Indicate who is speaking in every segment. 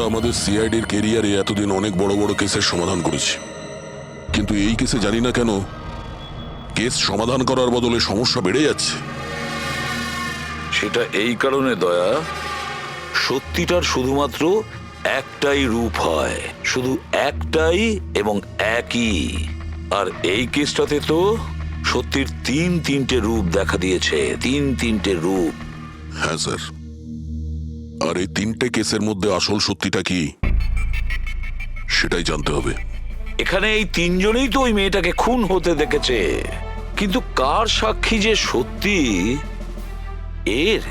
Speaker 1: আমাদের সিআইডির কেরিয়ারে এতদিন অনেক বড় বড় কেসের সমাধান করেছি, কিন্তু এই কেসে জানি না কেন কেস সমাধান করার বদলে সমস্যা বেড়ে যাচ্ছে।
Speaker 2: সেটা এই কারণে দয়া, সত্যিটার শুধুমাত্র একটাই রূপ হয়, শুধু একটাই এবং একই। আর এই কেসটাতে তো সত্যির তিনটে রূপ দেখা দিয়েছে, তিনটে রূপ।
Speaker 1: হ্যাঁ স্যার, আর এই তিনটে কেসের মধ্যে আসল সত্যিটা কি সেটাই জানতে হবে।
Speaker 2: এখানে এই তিনজনেই তো ওই মেয়েটাকে খুন হতে দেখেছে, কিন্তু কার সাক্ষী যে সত্যি এর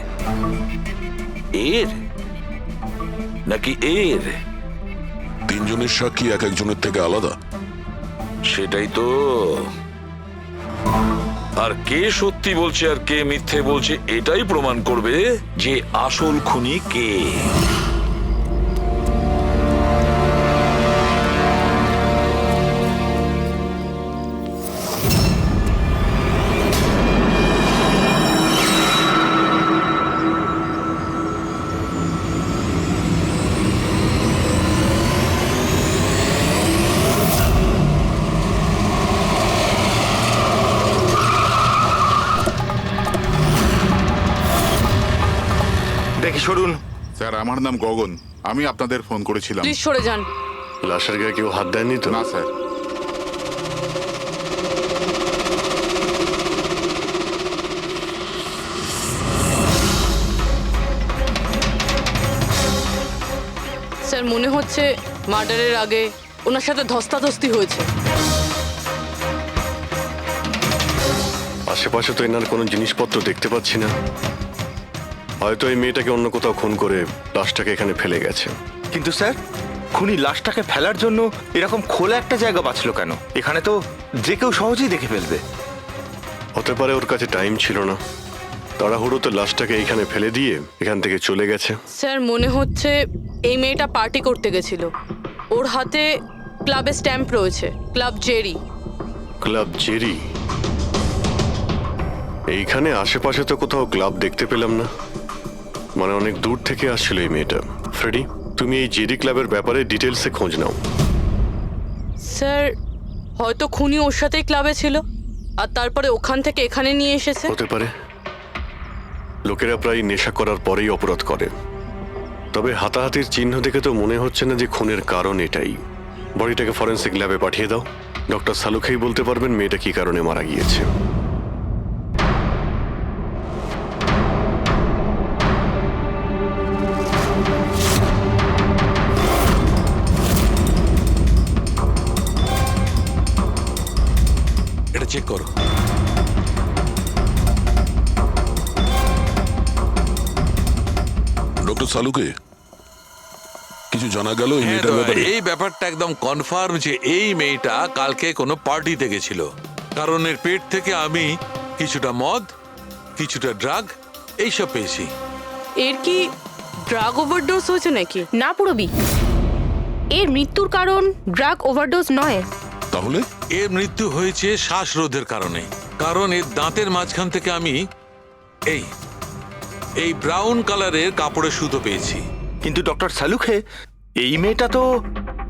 Speaker 2: এর নাকি এর?
Speaker 1: তিনজনের সাক্ষী এক একজনের থেকে আলাদা।
Speaker 2: সেটাই তো। আর কে সত্যি বলছে আর কে মিথ্যে বলছে এটাই প্রমাণ করবে যে আসল খুনি কে।
Speaker 3: দেখি সরুন।
Speaker 4: স্যার, আমার নাম গগন, আমি আপনাদের ফোন করেছিলাম।
Speaker 5: প্লিজ সরে যান।
Speaker 6: লাশের গায়ে কেউ হাত দেয়নি তো?
Speaker 4: না স্যার।
Speaker 5: স্যার মনে হচ্ছে মার্ডারের আগে ওনার সাথে ধস্তাধস্তি হয়েছে।
Speaker 6: আশেপাশে তো এনার কোনো জিনিসপত্র দেখতে পাচ্ছি না। হয়তো এই মেয়েটাকে অন্য কোথাও খুন করে লাশটাকে এখানে ফেলে গেছে।
Speaker 3: কিন্তু স্যার, খুনি লাশটাকে ফেলার জন্য এরকম খোলা একটা জায়গা বাঁচলো কেন? এখানে তো যে কেউ সহজেই দেখে ফেলবে।
Speaker 6: হতে পারে ওর কাছে টাইম ছিল না, তাড়াহুড়োতে লাশটাকে এইখানে ফেলে দিয়ে এখান থেকে চলে গেছে।
Speaker 5: স্যার মনে হচ্ছে এই মেয়েটা পার্টি করতে গেছিল। ওর হাতে ক্লাবের স্ট্যাম্প রয়েছে, ক্লাব জেরি।
Speaker 6: Club Jerry? এইখানে আশেপাশে তো কোথাও ক্লাব দেখতে পেলাম না, মানে অনেক দূর থেকে আসছিল এই মেয়েটা। ফ্রেডি, তুমি এই জেরি ক্লাবের ব্যাপারে ডিটেলসে খোঁজ নাও।
Speaker 5: স্যার হয়তো খুনি ওর সাথেই ক্লাবে ছিল আর তারপরে ওখান থেকে এখানে নিয়ে এসেছে।
Speaker 6: হতে পারে। লোকেরা প্রায় নেশা করার পরেই অপরাধ করে। তবে হাতাহাতির চিহ্ন দেখে তো মনে হচ্ছে না যে খুনের কারণ এটাই। বডিটাকে ফরেন্সিক ল্যাবে পাঠিয়ে দাও। ডক্টর সালুখেই বলতে পারবেন মেয়েটা কি কারণে মারা গিয়েছে।
Speaker 2: এটা চেক করো।
Speaker 1: ডক্টর সালুকে কিছু জানা গেল এই
Speaker 7: হ্যাঁ,
Speaker 1: মেয়েটার ব্যাপারে?
Speaker 7: এই ব্যাপারটা একদম কনফার্ম যে এই মেয়েটা কালকে কোনো পার্টিতে গেছিল। কারণ এর পেট থেকে আমি কিছুটা মদ, কিছুটা ড্রাগ এইসব পেয়েছি।
Speaker 5: এর কি ড্রাগ ওভারডোজ হয়েছে নাকি?
Speaker 8: না পুরবি, এর মৃত্যুর কারণ ড্রাগ ওভারডোজ নয়।
Speaker 1: তাহলে
Speaker 7: এর মৃত্যু হয়েছে শ্বাসরোধের কারণে। কারণ এর দাঁতের মাঝখান থেকে আমি এই এই ব্রাউন কালারের কাপড়ের সুতো পেয়েছি।
Speaker 3: কিন্তু ডক্টর সালুখে, এই মেয়েটা তো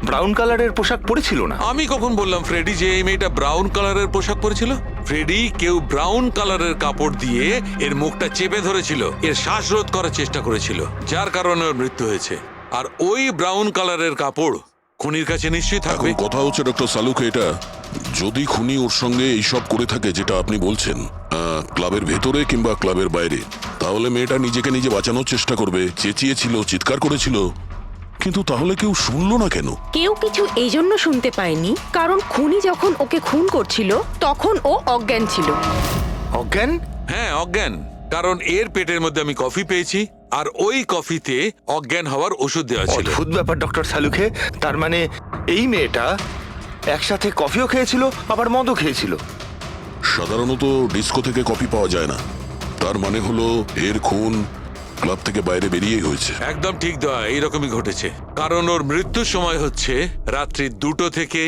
Speaker 3: ব্রাউন কালারের পোশাক পরেছিল না।
Speaker 7: আমি কখন বললাম ফ্রেডি যে এই মেয়েটা ব্রাউন কালারের পোশাক পরেছিল? ফ্রেডি, কেউ ব্রাউন কালারের কাপড় দিয়ে এর মুখটা চেপে ধরেছিল, এর শ্বাসরোধ করার চেষ্টা করেছিল, যার কারণে ওর মৃত্যু হয়েছে। আর ওই ব্রাউন কালারের কাপড় খুনির কাছে নিশ্চয়ই
Speaker 1: এখন
Speaker 7: থাকবে।
Speaker 1: কথা হচ্ছে ডক্টর সালুকে, এটা যদি খুনি ওর সঙ্গে এইসব করে থাকে যেটা আপনি বলছেন, ক্লাবের ভেতরে কিংবা ক্লাবের বাইরে, তাহলে মেয়েটা নিজেকে নিজে বাঁচানোর চেষ্টা করবে, চেঁচিয়েছিল, চিৎকার করেছিল, কিন্তু তাহলে কেউ শুনলো না কেন?
Speaker 8: কেউ কিছু এই জন্য শুনতে পায়নি কারণ খুনি যখন ওকে খুন করছিল তখন ও অজ্ঞান ছিল।
Speaker 3: অজ্ঞান?
Speaker 7: হ্যাঁ, অজ্ঞান। কারণ এর পেটের মধ্যে আমি কফি পেয়েছি, আর ওই কফিতে অজ্ঞান হওয়ার ওষুধ দেওয়া ছিল।
Speaker 3: অদ্ভুত ব্যাপার ডক্টর সালুখে। তার মানে এই মেয়েটা একসাথে কফিও খেয়েছিল আবার মদও খেয়েছিল।
Speaker 1: সাধারণত ডিস্কো থেকে কফি পাওয়া যায় না, তার মানে হলো এর খুন ক্লাব থেকে বাইরে বেরিয়েই হয়েছে।
Speaker 7: একদম ঠিক দয়া, এইরকমই ঘটেছে। কারণ ওর মৃত্যুর সময় হচ্ছে রাত্রি 2টো থেকে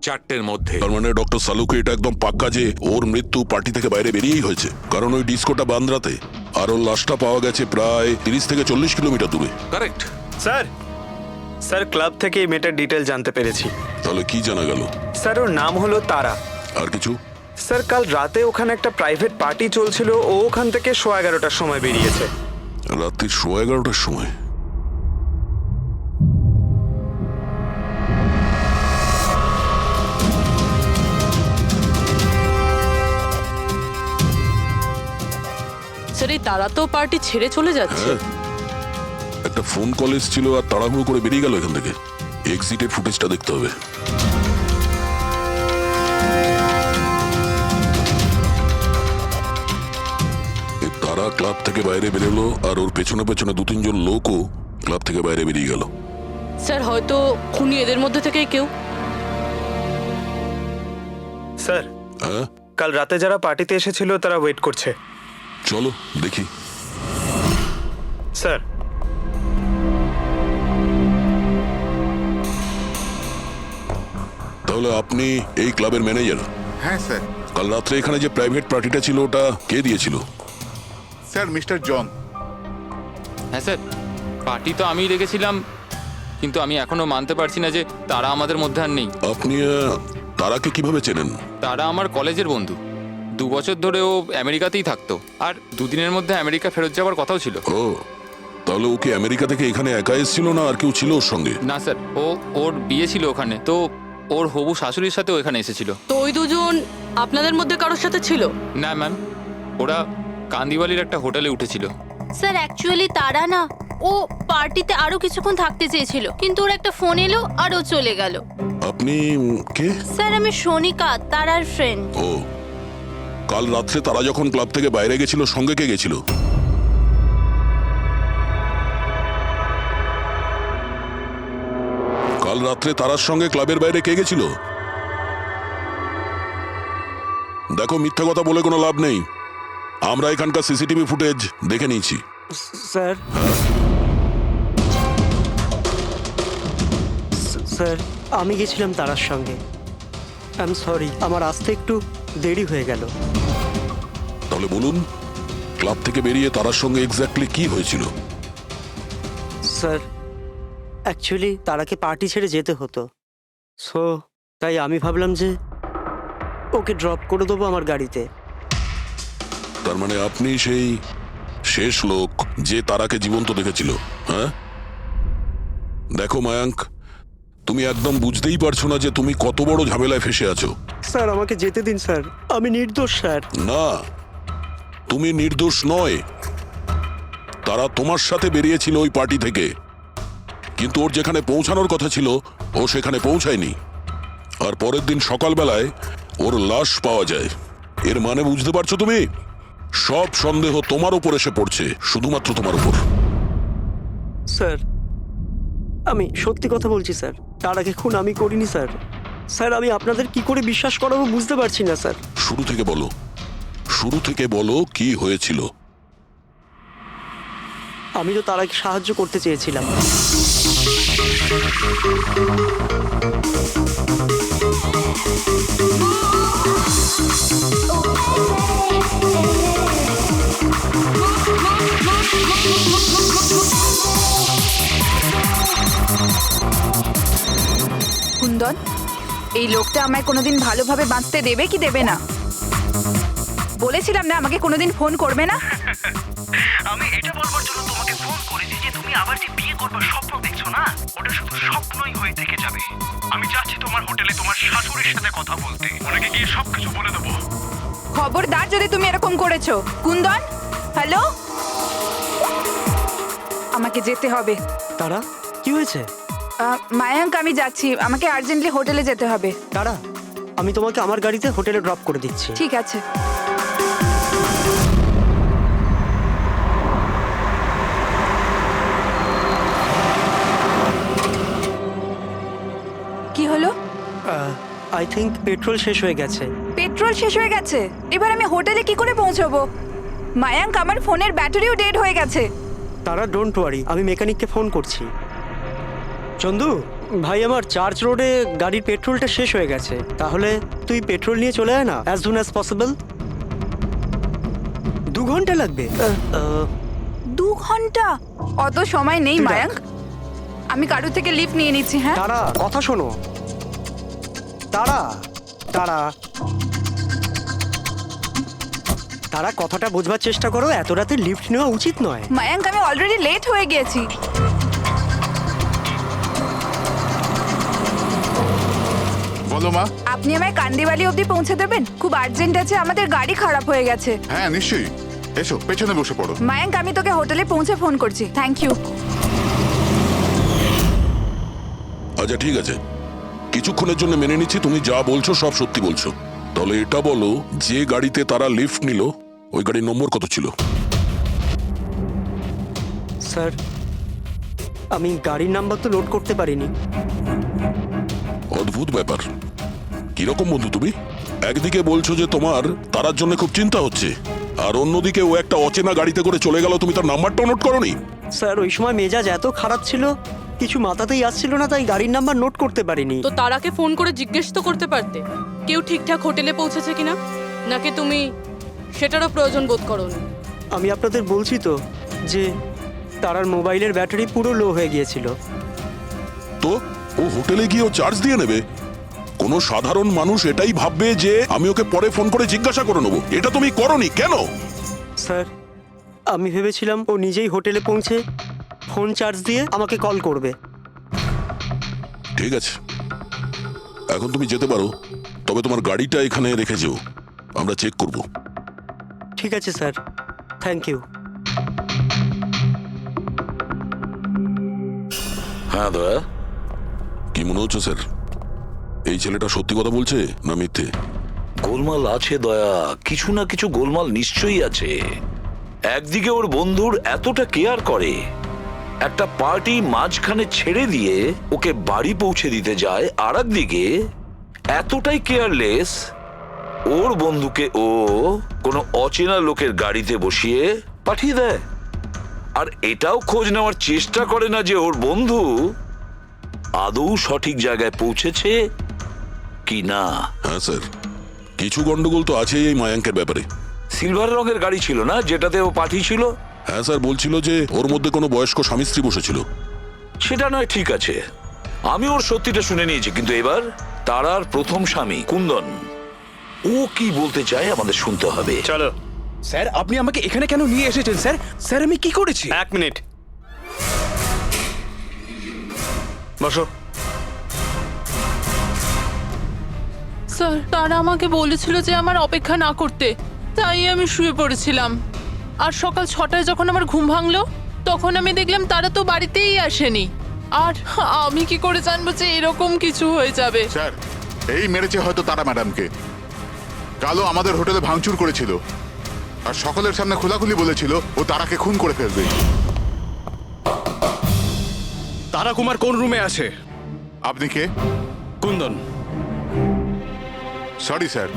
Speaker 7: 4টের মধ্যে।
Speaker 1: তার মানে ডক্টর সালুকে এটা একদম পাক্কা যে ওর মৃত্যু পার্টি থেকে বাইরে বেরিয়েই হয়েছে, কারণ ওই ডিস্কোটা বান্দ্রাতে, আর ওর লাশটা পাওয়া গেছে প্রায় 30 থেকে 40 কিলোমিটার দূরে।
Speaker 7: কারেক্ট।
Speaker 3: স্যার, স্যার ক্লাব থেকে এই মেয়েটার ডিটেল জানতে পেরেছি।
Speaker 1: তাহলে কি জানা গেল?
Speaker 3: স্যার ওর নাম হলো তারা।
Speaker 1: আর কিছু?
Speaker 3: স্যার কাল রাতে ওখানে একটা প্রাইভেট পার্টি চলছিল, ও ওখান থেকে 11:15টার সময় বেরিয়েছে।
Speaker 1: রাত্রি 11:15টার সময়?
Speaker 5: স্যার এই তারা তো পার্টি ছেড়ে চলে যাচ্ছে।
Speaker 1: হ্যাঁ, একটা ফোন কল এসেছিল আর তাড়াহুড়ো করে বেরিয়ে গেল এখান থেকে। এক্সিটের ফুটেজটা দেখতে হবে। এই তারা ক্লাব থেকে বাইরে বেরোলো আর ওর পেছনে পেছনে 2-3 জন লোকও ক্লাব থেকে বাইরে বেরিয়ে গেল।
Speaker 5: স্যার হয়তো খুনি এদের মধ্যে থেকেই কেউ।
Speaker 3: স্যার
Speaker 1: হ্যাঁ,
Speaker 3: কাল রাতে যারা পার্টিতে এসেছিল তারা ওয়েট করছে।
Speaker 1: চলো দেখি।
Speaker 3: স্যার
Speaker 1: তাহলে আপনি এই ক্লাবের ম্যানেজার?
Speaker 4: হ্যাঁ স্যার।
Speaker 1: কাল রাত্রে এখানে যে প্রাইভেট পার্টিটা ছিল ওটা কে দিয়েছিল?
Speaker 4: Sir mister John.
Speaker 9: হ্যাঁ স্যার, পার্টি তো আমিই রেখেছিলাম, কিন্তু আমি এখনো মানতে পারছি না যে তারা আমাদের মধ্যে আর নেই।
Speaker 1: আপনি তারাকে কিভাবে চেনেন?
Speaker 9: তারা আমার কলেজের বন্ধু। 2 বছর ধরে ও আমেরিকাতেই থাকতো, আর 2 দিনের মধ্যে আমেরিকা ফেরত যাওয়ার কথাও ছিল।
Speaker 1: ও, তাহলে ওকে আমেরিকা থেকে এখানে একা এসেছিল না আর কেউ ছিল ওর সঙ্গে?
Speaker 9: না স্যার, ওর বিয়ে ছিল ওখানে, তো ওর হবু শাশুড়ির সাথেও এখানে এসেছিল।
Speaker 5: তো ওই দুজন আপনাদের মধ্যে কারোর সাথে ছিল?
Speaker 9: না ম্যাম, ওরা কান্দিওয়ালির একটা হোটেলে উঠেছিল।
Speaker 10: স্যার অ্যাকচুয়ালি তারা না, ও পার্টিতে আরো কিছুক্ষণ থাকতে চেয়েছিল, কিন্তু ওর একটা ফোন এলো আর ও চলে গেল।
Speaker 1: আপনি কে?
Speaker 10: স্যার আমি সোনিকা, তারার ফ্রেন্ড।
Speaker 1: ও, কাল রাত্রে তারা যখন ক্লাব থেকে বাইরে গেছিল সঙ্গে কে গেছিল? কাল রাত্রে তারার সঙ্গে ক্লাবের বাইরে কে গেছিল? দেখো, মিথ্যা কথা বলে কোনো লাভ নেই। আমরা এখানকার সিসিটিভি ফুটেজ দেখে নিয়েছি।
Speaker 11: স্যার স্যার আমি গেছিলাম তারার সঙ্গে। আই এম সরি, আমার আসতে একটু দেরি হয়ে গেল।
Speaker 1: তাহলে বলুন, ক্লাব থেকে বেরিয়ে তারার সঙ্গে এক্স্যাক্টলি কি হয়েছিল?
Speaker 11: স্যার অ্যাকচুয়ালি তারাকে পার্টি ছেড়ে যেতে হতো, সো তাই আমি ভাবলাম যে ওকে ড্রপ করে দেবো আমার গাড়িতে।
Speaker 1: তার মানে আপনি সেই শেষ লোক যে তারাকে জীবন্ত দেখেছিল? হ্যাঁ, দেখো মায়াঙ্ক, তুমি একদম বুঝতেই পারছো না যে তুমি কত বড় ঝামেলায় ফেসে আছো।
Speaker 11: স্যার আমাকে যেতে দিন স্যার, আমি নির্দোষ স্যার।
Speaker 1: না, তুমি নির্দোষ নয়। তারা তোমার সাথে বেরিয়েছিল ওই পার্টি থেকে, কিন্তু ওর যেখানে পৌঁছানোর কথা ছিল ও সেখানে পৌঁছায়নি। আর পরের দিন সকালবেলায় ওর লাশ পাওয়া যায়। এর মানে বুঝতে পারছো তুমি? সব সন্দেহ তোমার উপর এসে পড়ছে, শুধুমাত্র তোমার উপর।
Speaker 11: স্যার আমি সত্যি কথা বলছি স্যার, তার আগে খুন আমি করিনি স্যার। স্যার আমি আপনাদের কি করে বিশ্বাস করাবো বুঝতে পারছি না স্যার।
Speaker 1: শুরু থেকে বলো, শুরু থেকে বলো কি হয়েছিল।
Speaker 11: আমি তো তারাকে সাহায্য করতে চেয়েছিলাম।
Speaker 12: কুন্দন, এই লোকটা আমায় কোনোদিন ভালোভাবে বাঁচতে দেবে কি দেবে না? বলেছিলাম না আমাকে কোনোদিন ফোন করবে না।
Speaker 13: আমি এটা বলবার জন্য তোমাকে ফোন করেছি যে তুমি আবার যে বিয়ে করবার স্বপ্ন দেখছো না, ওটা শুধু স্বপ্নই হয়ে থেকে যাবে। আমি যাচ্ছি তোমার হোটেলে তোমার শাশুড়ির সাথে কথা বলতে, ওনাকে গিয়ে সবকিছু বলে দেবো।
Speaker 12: খবরদার যদি তুমি এরকম করেছো। কুন্দন, হ্যালো, আমাকে যেতে হবে।
Speaker 11: তারা কি হয়েছে?
Speaker 12: মায়াঙ্ক আমি যাচ্ছি, আমাকে আর্জেন্টলি হোটেলে যেতে হবে।
Speaker 11: তারা আমি তোমাকে আমার গাড়িতে হোটেলে ড্রপ করে দিচ্ছি।
Speaker 12: ঠিক আছে। কি হলো?
Speaker 11: আই থিঙ্ক পেট্রোল শেষ হয়ে গেছে।
Speaker 12: পেট্রোল শেষ হয়ে গেছে? এবার আমি হোটেলে কি করে পৌঁছবো? মায়াঙ্ক আমার ফোনের ব্যাটারিও ডেড হয়ে গেছে।
Speaker 11: তারা ডোন্ট ওয়ারি, আমি মেকানিককে ফোন করছি। চন্দু ভাই, আমার চার্চ রোডে গাড়ির পেট্রোলটা শেষ হয়ে গেছে, তাহলে তুই পেট্রোল নিয়ে চলে আয় না অ্যাজ সুন অ্যাজ পসিবল। 2 ঘন্টা লাগবে।
Speaker 12: 2 ঘন্টা? অত সময় নেই মায়াঙ্ক। আমি কারোর থেকে লিফট নিয়ে নিচ্ছি। হ্যাঁ
Speaker 11: তারা কথা শোনো। তারা তারা তারা কথাটা বোঝবার চেষ্টা করো, এত রাতে লিফট নেওয়া উচিত নয়।
Speaker 12: মায়াঙ্ক, আমি অলরেডি লেট হয়ে গেছি।
Speaker 4: বলো মা।
Speaker 12: আপনি আমায় কান্দিবালি অবধি পৌঁছে দেবেন? খুব আর্জেন্ট আছে, আমাদের গাড়ি খারাপ হয়ে গেছে।
Speaker 4: হ্যাঁ নিশ্চয়ই, এসো পেছনে বসে পড়ো।
Speaker 12: মায়াঙ্ক, আমি তোকে হোটেলে পৌঁছে ফোন করছি। Thank you.
Speaker 1: আচ্ছা ঠিক আছে, কিছুক্ষণের জন্য মেনে নিচ্ছি তুমি যা বলছো সব সত্যি বলছো। তাহলে এটা বলো, যে গাড়িতে তারা লিফট নিল ওই গাড়ির নম্বর কত ছিল?
Speaker 11: স্যার, আমি গাড়ির নাম্বার তো লোড করতে পারিনি।
Speaker 1: অদ্ভুত ব্যাপার। কিরকম বন্ধু তুমি? একদিকে বলছো যে তোমার তারার জন্য খুব চিন্তা হচ্ছে, আর অন্যদিকে ও একটা অচেনা গাড়িতে করে চলে গেল, তুমি তার নাম্বারটা নোট করোনি?
Speaker 11: স্যার, ওই সময় মেজাজ এত খারাপ ছিল, কিছু মাথাতেই আসছিল না, তাই গাড়ির নাম্বার নোট করতে পারিনি।
Speaker 5: তো তারাকে ফোন করে জিজ্ঞেস তো করতে পারতে কেউ ঠিকঠাক হোটেলে পৌঁছেছে কিনা, নাকি তুমি সেটারও প্রয়োজন বোধ করোনি?
Speaker 11: আমি আপনাদের বলছি তো যে তারার মোবাইলের ব্যাটারি পুরো লো হয়ে গিয়েছিল।
Speaker 1: তো ও হোটেলে গিয়ে ও চার্জ দিয়ে নেবে? কোনো সাধারণ মানুষ এটাই ভাববে যে আমি ওকে পরে ফোন করে জিজ্ঞাসা করে নেবো। এটা তুমি করোনি কেন?
Speaker 11: স্যার, আমি ভেবেছিলাম ও নিজেই হোটেলে পৌঁছে ফোন চার্জ দিয়ে আমাকে কল করবে।
Speaker 1: ঠিক আছে, এখন তুমি যেতে পারো, তবে তোমার গাড়িটা এখানে রেখে যেও, আমরা চেক করব।
Speaker 11: ঠিক আছে স্যার, থ্যাংক ইউ।
Speaker 2: হ্যাঁ দয়া।
Speaker 1: কি মনে হচ্ছে স্যার, এই ছেলেটা সত্যি কথা বলছে না মিথ্যে?
Speaker 2: গোলমাল আছে দয়া, কিছু না কিছু গোলমাল নিশ্চয়ই আছে। একদিকে ওর বন্ধুর এতটা কেয়ার করে, একটা পার্টি মাঝখানে ছেড়ে দিয়ে ওকে বাড়ি পৌঁছে দিতে যায়, আর একদিকে এতটাই কেয়ারলেস ওর বন্ধুকে ও কোনো অচেনা লোকের গাড়িতে বসিয়ে পাঠিয়ে দেয়, আর এটাও খোঁজ নেওয়ার চেষ্টা করে না যে ওর বন্ধু আদৌ সঠিক জায়গায় পৌঁছেছে কি না।
Speaker 1: হ্যাঁ স্যার, কিছু গন্ডগোল তো আছেই এই মায়াঙ্কের ব্যাপারে।
Speaker 2: সিলভার রঙের গাড়ি ছিল না যেটাতে ও পাঠিয়েছিল?
Speaker 1: হ্যাঁ স্যার, বলছিল যে ওর মধ্যে কোনো বয়স্ক স্বামী স্ত্রী বসেছিল।
Speaker 2: সেটা নয়, ঠিক আছে, আমি ওর সত্যিটা শুনে নিয়েছি, কিন্তু এবার তারার প্রথম স্বামী কুন্দন, ও কি বলতে চায় আমাদের শুনতে হবে।
Speaker 3: চলো।
Speaker 13: স্যার, আপনি আমাকে এখানে কেন নিয়ে এসেছেন স্যার? স্যার, আমি কি করেছি?
Speaker 3: এক মিনিট বসো।
Speaker 5: স্যার, তারা আমাকে বলেছিল যে আমার অপেক্ষা না করতে, তাই আমি শুয়ে পড়েছিলাম। আর সকাল 6টায় যখন আমার ঘুম ভাঙলো, তখন আমি দেখলাম তারা তো বাড়িতেই আসেনি। আর আমি কি করে জানবো যে এরকম কিছু হয়ে যাবে?
Speaker 4: স্যার, এই মেরেছে হয়তো তারা ম্যাডামকে। কালো আমাদের হোটেলে ভাঙচুর করেছিল, আর সকলের সামনে খোলাখুলি বলেছিল ও তারাকে খুন করে ফেলবে।
Speaker 13: তারা কুমার কোন রুমে আছে?
Speaker 4: আপনি কে?
Speaker 13: কুন্দন।
Speaker 4: সরি স্যার,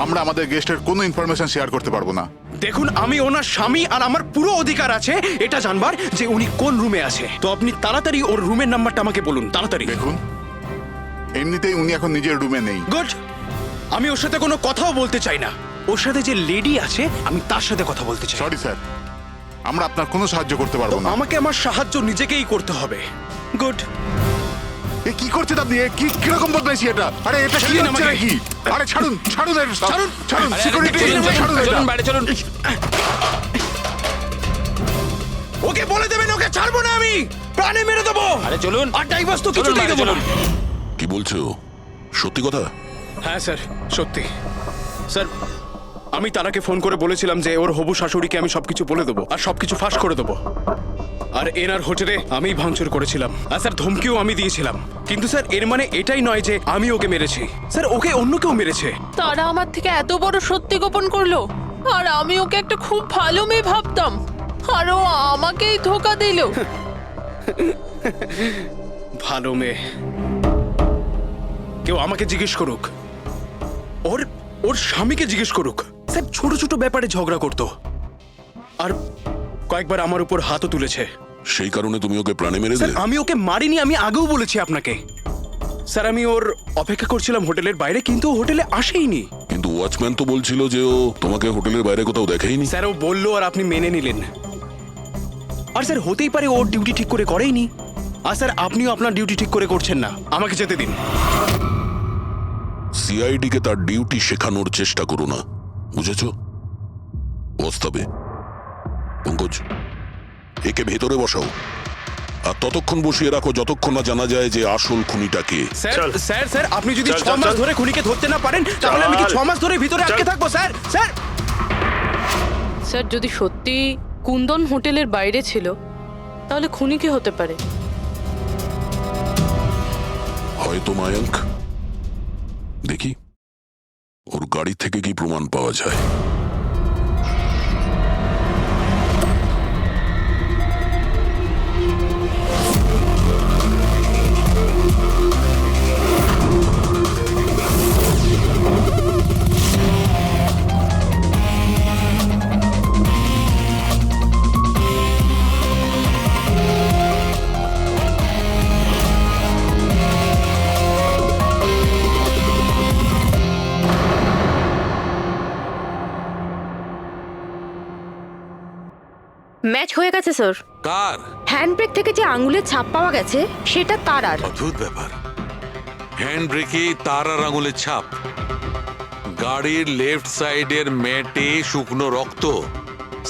Speaker 4: আমরা আমাদের গেস্টের কোনো ইনফরমেশন শেয়ার করতে পারবো না।
Speaker 13: দেখুন, আমি ওনার স্বামী, আর আমার পুরো অধিকার আছে এটা জানবার যে উনি কোন রুমে আছে। তো আপনি তাড়াতাড়ি ওর রুমের নাম্বারটা আমাকে বলুন, তাড়াতাড়ি।
Speaker 4: দেখুন, এমনিতেই উনি এখন নিজের রুমে নেই।
Speaker 13: গুড। আমি ওর সাথে কোনো কথাও বলতে চাই না। ওর সাথে যে লেডি আছে আমি তার সাথে কথা বলতে চাই।
Speaker 4: সরি স্যার, আমরা আপনার কোনো সাহায্য করতে পারবো না।
Speaker 13: আমাকে আমার সাহায্য নিজেকেই করতে হবে। গুড।
Speaker 4: এ কি করছেন আপনি? এ কি কিরকম বদমাইশি এটা? আরে এটা কি
Speaker 13: ছেড়ে দিন
Speaker 4: হচ্ছে
Speaker 13: আমাকে।
Speaker 4: নাকি? আরে ছাড়ুন, ছাড়ুন এটা,
Speaker 13: ছাড়ুন।
Speaker 4: ছাড়ুন, সিকিউরিটি ছাড়ুন এটা।
Speaker 9: চলুন বাইরে চলুন।
Speaker 13: ওকে বলে দেবেন ওকে ছাড়বো না, আমি প্রাণে মেরে দেবো।
Speaker 9: আরে চলুন।
Speaker 13: আর ডাইভার্স তো
Speaker 9: চলুন
Speaker 13: কিছুতেই
Speaker 9: বাইরে
Speaker 13: দেবো না।
Speaker 9: চলুন।
Speaker 1: কি বলছো? সত্যি কথা?
Speaker 13: হ্যাঁ স্যার, সত্যি। স্যার, আমি তারাকে ফোন করে বলেছিলাম যে ওর হবু শাশুড়িকে আমি সবকিছু বলে দেবো আর সবকিছু ফাঁস করে দেবো। আর এনার হোটেলে আমি ভাঙচুর করেছিলাম, আর স্যার ধমকিও আমি দিয়েছিলাম। কিন্তু স্যার, এর মানে এটাই নয় যে আমি ওকে মেরেছি। স্যার, ওকে অন্য কেউ মেরেছে।
Speaker 5: তারা আমার থেকে এত বড় সত্যি গোপন করলো, আর আমি ওকে একটা খুব ভালো মেয়ে ভাবতাম, আর ও আমাকেই ধোকা দিল।
Speaker 13: ভালো মেয়ে? কেউ আমাকে জিজ্ঞেস করুক, ওর ওর স্বামীকে জিজ্ঞেস করুক। স্যার, ছোট ছোট ব্যাপারে ঝগড়া করতো, আর কয়েকবার আমার উপর হাতও তুলেছে।
Speaker 1: সেই কারণে তুমি ওকে প্রাণে মেরে
Speaker 13: স্যার,
Speaker 1: দিলে?
Speaker 13: আমি ওকে মারিনি, আমি আগেও বলেছি আপনাকে। স্যার, আমি ওর অপেক্ষা করছিলাম হোটেলের বাইরে, কিন্তু ও হোটেলে আসেইনি।
Speaker 1: কিন্তু ওয়াচম্যান তো বলছিল যে ও তোমাকে হোটেলের বাইরে কোথাও দেখেইনি।
Speaker 13: স্যার, ও বললো আর আপনি মেনে নিলেন। আর স্যার, হতেই পারে ওর ডিউটি ঠিক করে করেইনি।
Speaker 14: আর স্যার আপনিও আপনার ডিউটি ঠিক করে করছেন না, আমাকে যেতে দিন।
Speaker 1: সিআইডি কে তার ডিউটি শেখানোর চেষ্টা করো না, বুঝেছো? ওস্তাবে পঙ্কজ, একে ভেতরে বসাও আর ততক্ষণ বসিয়ে রাখো যতক্ষণ না জানা যায় যে আসল খুনিটা কে।
Speaker 14: স্যার স্যার স্যার আপনি যদি 6 মাস ধরে খুনিকে ধরতে না পারেন তাহলে আমি কি 6 মাস ধরে ভিতরে আটকে থাকবো স্যার? স্যার
Speaker 5: স্যার যদি সত্যি কুন্দন হোটেলের বাইরে ছিল তাহলে খুনি কে হতে পারে?
Speaker 1: হয়তো মায়াঙ্ক। দেখি ওর গাড়ি থেকে কি প্রমাণ পাওয়া যায়।
Speaker 8: ম্যাচ হয়ে গেছে স্যার।
Speaker 7: কার?
Speaker 8: হ্যান্ডব্রেক থেকে যে আঙুলের ছাপ পাওয়া গেছে সেটা তারার।
Speaker 7: অদ্ভুত ব্যাপার, হ্যান্ড ব্রেকে তারার আঙুলের ছাপ, গাড়ির লেফট সাইডের ম্যাটে শুকনো রক্ত।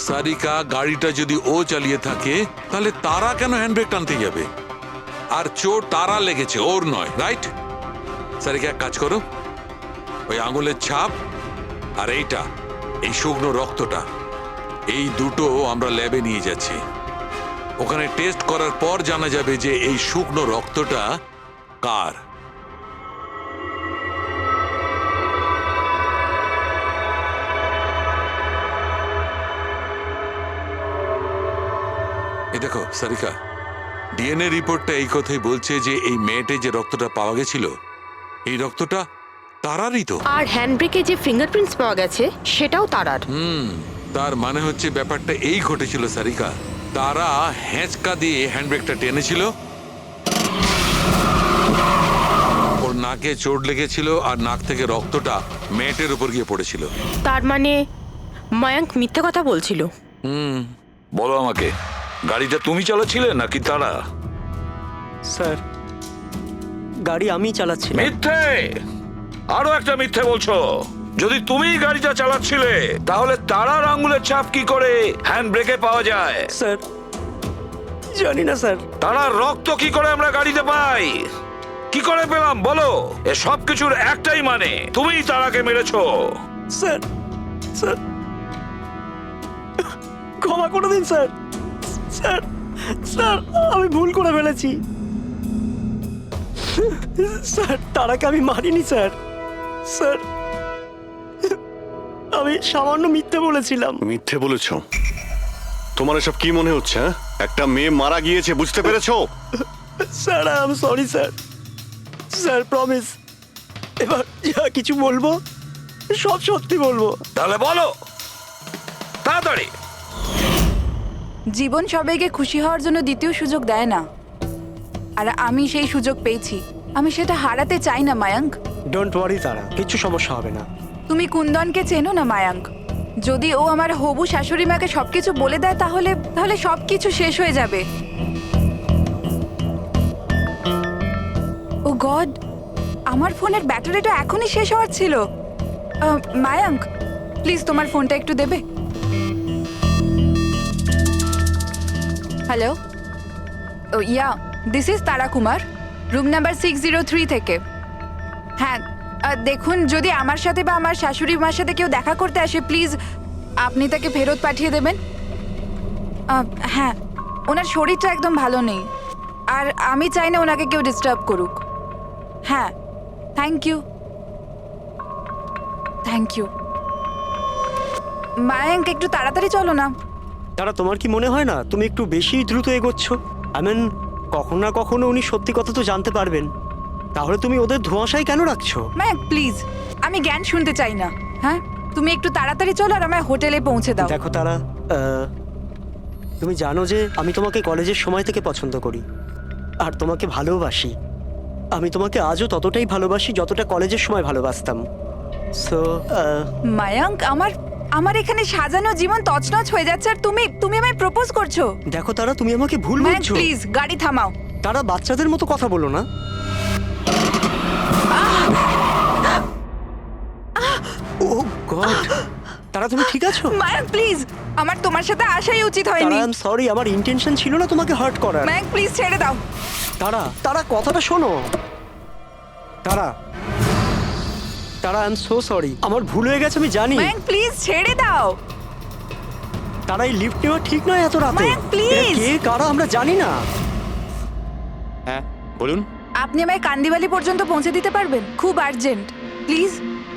Speaker 7: সারিকা গাড়িটা যদি ও চালিয়ে থাকে তাহলে তারা কেন হ্যান্ডব্রেক টানতে যাবে? আর চোট তারা লেগেছে, ওর নয়, রাইট? সারিকা এক কাজ করো, ওই আঙুলের ছাপ আর এইটা, এই শুকনো রক্তটা, এই দুটো আমরা ল্যাবে নিয়ে যাচ্ছি। ওখানে টেস্ট করার পর জানা যাবে যে এই শুকনো রক্তটা কার। এই দেখো সারিকা, ডিএনএ রিপোর্টটা এই কথাই বলছে যে এই মেয়েটে যে রক্তটা পাওয়া গেছিল এই রক্তটা তারারই তো।
Speaker 8: আর হ্যান্ডব্রেকে যে ফিঙ্গারপ্রিন্টস পাওয়া গেছে সেটাও তারার।
Speaker 7: তার মানে হচ্ছে ব্যাপারটা এই ঘটেছিল সারিকা, তারা হ্যাঁচকা দিয়ে হ্যান্ডব্রেকটা টেনেছিল, ওর নাকে চোট লেগেছিল আর নাক থেকে রক্তটা ম্যাটের উপর গিয়ে পড়েছিল।
Speaker 8: তার মানে মায়াঙ্ক মিথ্যে কথা বলছিল।
Speaker 2: বলো আমাকে, গাড়িটা তুমি চালাচ্ছিলে নাকি তারা?
Speaker 11: স্যার গাড়ি আমি চালাচ্ছিলাম।
Speaker 2: মিথ্যে, আরো একটা মিথ্যে বলছো। যদি তুমি গাড়িটা চালাচ্ছিলে তাহলে তারার আঙ্গুলের ছাপ কি করে হ্যান্ড ব্রেকে পাওয়া যায়?
Speaker 11: স্যার জানি না স্যার।
Speaker 2: তারার রক্ত কি করে আমরা গাড়িতে পাই? কি করে পেলাম বলো? এ সব কিছুর একটাই মানে, তুমিই তারাকে মেরেছো।
Speaker 11: স্যার স্যার ক্ষমা করে দিন স্যার। স্যার স্যার আমি ভুল করে ফেলেছি স্যার, তারাকে আমি মারিনি স্যার। স্যার আমি সামান্য মিথ্যে বলেছিলাম।
Speaker 6: মিথ্যে বলেছ? তোমার এসব কি মনে হচ্ছে? একটা মেয়ে মারা গিয়েছে, বুঝতে পেরেছো?
Speaker 11: Sir I am sorry sir. Sir promise, এবার যা কিছু বলবো সব সত্যি বলবো।
Speaker 2: তাহলে বলো তাড়াতাড়ি।
Speaker 12: জীবন সবাইকে খুশি হওয়ার জন্য দ্বিতীয় সুযোগ দেয় না, আর আমি সেই সুযোগ পেয়েছি। আমি সেটা হারাতে চাই না মায়াঙ্ক।
Speaker 11: ডোন্ট ওয়ারি তারা, কিচ্ছু সমস্যা হবে না।
Speaker 12: তুমি কুন্দনকে চেনো না মায়াঙ্ক? যদি ও আমার হবু শাশুড়ি মাকে সবকিছু বলে দেয় তাহলে তাহলে সবকিছু শেষ হয়ে যাবে। ও গড, আমার ফোনের ব্যাটারিটা এখনই শেষ হওয়ার ছিল। মায়াঙ্ক প্লিজ তোমার ফোনটা একটু দেবে? Hello, oh yeah, this is Tara Kumar, room number 603 থেকে। হ্যাঁ দেখুন, যদি আমার সাথে বা আমার শাশুড়ি মার সাথে কেউ দেখা করতে আসে প্লিজ আপনি তাকে ফেরত পাঠিয়ে দেবেন। হ্যাঁ, ওনার শরীরটা একদম ভালো নেই আর আমি চাই না ওনাকে কেউ ডিস্টার্ব করুক। হ্যাঁ, thank you thank you. Mayank একটু তাড়াতাড়ি চলো না।
Speaker 11: তারা তোমার কি মনে হয় না তুমি একটু বেশি দ্রুত এগোচ্ছ? আই মিন কখনো না কখনো উনি সত্যি কথা তো জানতে পারবেন, তাহলে তুমি ওদের ধোঁয়াশায় কেন রাখছো?
Speaker 12: মায়াঙ্ক প্লিজ, আমি জ্ঞান শুনতে চাই না। হ্যাঁ, তুমি একটু তাড়াতাড়ি চলো আর আমায় হোটেলে পৌঁছে দাও।
Speaker 11: দেখো তারা, তুমি জানো যে আমি তোমাকে কলেজের সময় থেকে পছন্দ করি আর তোমাকে ভালোবাসি। আমি তোমাকে আজও ততটাই ভালোবাসি যতটা কলেজের সময় ভালোবাসতাম। সো
Speaker 12: মায়াঙ্ক, আমার এখানে সাজানো জীবন তছনছ হয়ে যাচ্ছে আর তুমি আমায় প্রপোজ করছো।
Speaker 11: দেখো তারা, তুমি আমাকে ভুল
Speaker 12: মায়াঙ্ক
Speaker 11: বুঝছো।
Speaker 12: প্লিজ গাড়ি থামাও।
Speaker 11: তারা বাচ্চাদের মতো কথা বলো না। ও গড, তারা তুমি ঠিক আছো?
Speaker 12: মায়াঙ্ক প্লিজ, আমার তোমার সাথে আসাই উচিত
Speaker 11: তারা
Speaker 12: হয়নি।
Speaker 11: আই এম সরি, আমার ইন্টেনশন ছিল না তোমাকে হার্ট করার।
Speaker 12: মায়াঙ্ক প্লিজ ছেড়ে দাও।
Speaker 11: তারা কথাটা শোনো। তারা আই এম সো সরি, আমার ভুল হয়ে গেছে, আমি জানি।
Speaker 12: মায়াঙ্ক প্লিজ ছেড়ে দাও।
Speaker 11: তারা এই লিফট নেওয়া ঠিক নয় এত রাতে।
Speaker 12: মায়াঙ্ক, please!
Speaker 11: এরা কে কারা আমরা জানি না।
Speaker 9: হ্যাঁ বলুন।
Speaker 12: আপনি আমায় কান্দিবালি পর্যন্ত পৌঁছে দিতে পারবেন? খুব আর্জেন্ট, প্লিজ।